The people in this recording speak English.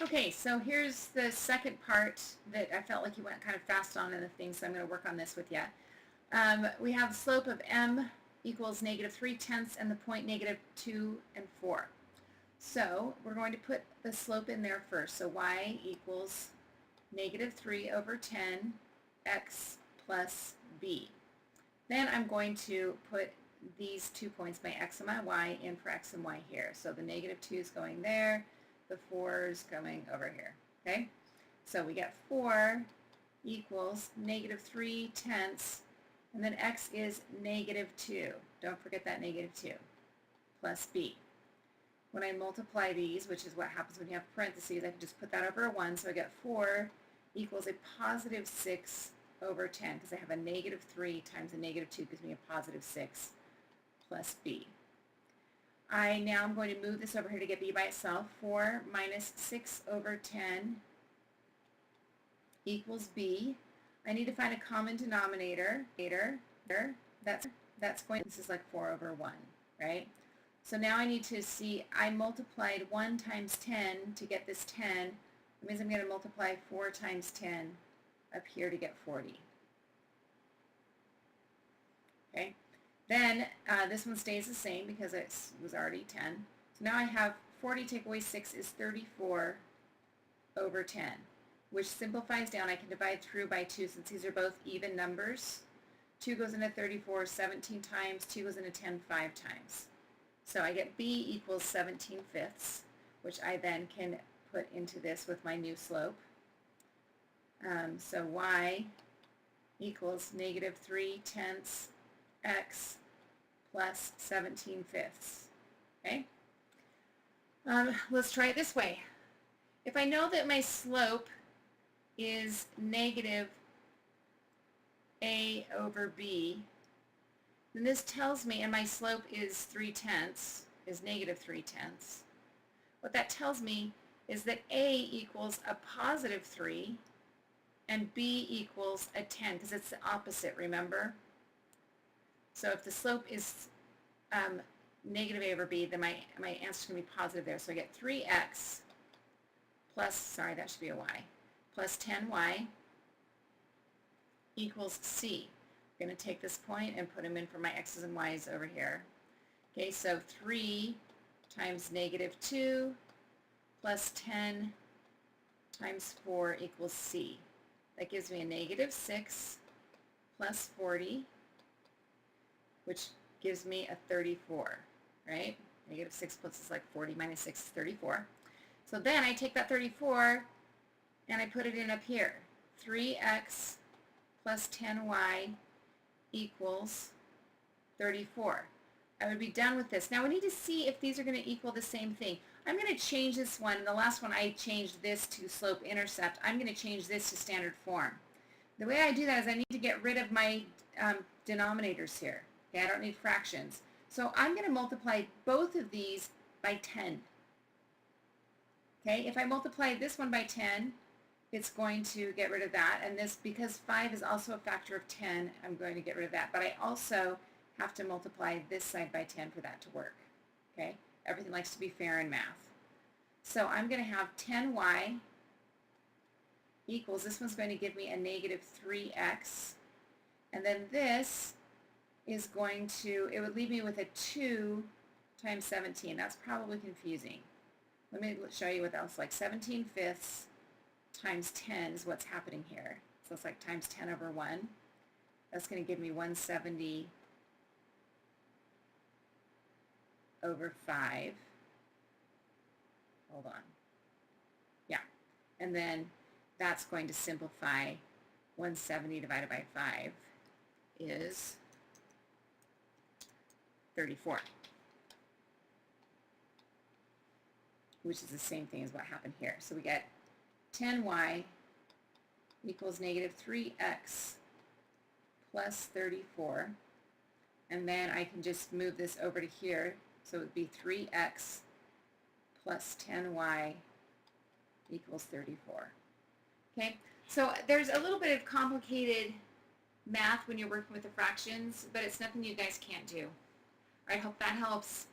Okay, so here's the second part that I felt like you went kind of fast on in the thing, so I'm going to work on this with you. We have the slope of m equals negative 3/10 and the point negative 2 and 4. So we're going to put the slope in there first. So y equals negative 3 over 10 x plus b. Then I'm going to put these 2 points, my x and my y, in for x and y here. So the negative 2 is going there, the 4 is going over here. Okay? So we get 4 equals negative 3/10, and then x is negative 2. Don't forget that negative 2, plus b. When I multiply these, which is what happens when you have parentheses, I can just put that over a 1, so I get 4 equals a positive 6 over 10, because I have a negative 3 times a negative 2 gives me a positive 6 plus b. I now am going to move this over here to get b by itself. 4 minus 6 over 10 equals b. I need to find a common denominator. That's going, this is like 4 over 1, right? So now I need to see, I multiplied 1 times 10 to get this 10. That means I'm going to multiply 4 times 10 up here to get 40. Okay? Then this one stays the same because it was already 10. So now I have 40 take away 6 is 34 over 10, which simplifies down. I can divide through by 2 since these are both even numbers. 2 goes into 34 17 times, 2 goes into 10 5 times. So I get b equals 17/5, which I then can put into this with my new slope. So y equals negative 3/10 x plus 17/5. Okay? Let's try it this way. If I know that my slope is negative a over b, then this tells me, and my slope is 3/10, is negative 3/10. What that tells me is that a equals a positive 3 and b equals a 10, because it's the opposite, remember? So if the slope is negative a over b, then my answer is going to be positive there. So I get 3x plus, sorry, that should be a y, plus 10y equals c. I'm going to take this point and put them in for my x's and y's over here. Okay, so 3 times negative 2 plus 10 times 4 equals c. That gives me a negative 6 plus 40, which gives me a 34, right? Negative 6 plus is like 40 minus 6 is 34. So then I take that 34 and I put it in up here. 3x plus 10y equals 34. I would be done with this. Now we need to see if these are going to equal the same thing. I'm going to change this one. In the last one I changed this to slope intercept. I'm going to change this to standard form. The way I do that is I need to get rid of my denominators here. Okay, I don't need fractions. So I'm going to multiply both of these by 10. Okay, if I multiply this one by 10, it's going to get rid of that. And this, because 5 is also a factor of 10, I'm going to get rid of that. But I also have to multiply this side by 10 for that to work. Okay, everything likes to be fair in math. So I'm going to have 10y equals, this one's going to give me a negative 3x. And then this is going to, it would leave me with a 2 times 17. That's probably confusing. Let me show you what that looks like. 17/5 times 10 is what's happening here. So it's like times 10 over 1. That's going to give me 170 over 5. Hold on. Yeah. And then that's going to simplify. 170 divided by 5 is 34, which is the same thing as what happened here. So we get 10y equals negative 3x plus 34. And then I can just move this over to here. So it would be 3x plus 10y equals 34. Okay, so there's a little bit of complicated math when you're working with the fractions, but it's nothing you guys can't do. I hope that helps.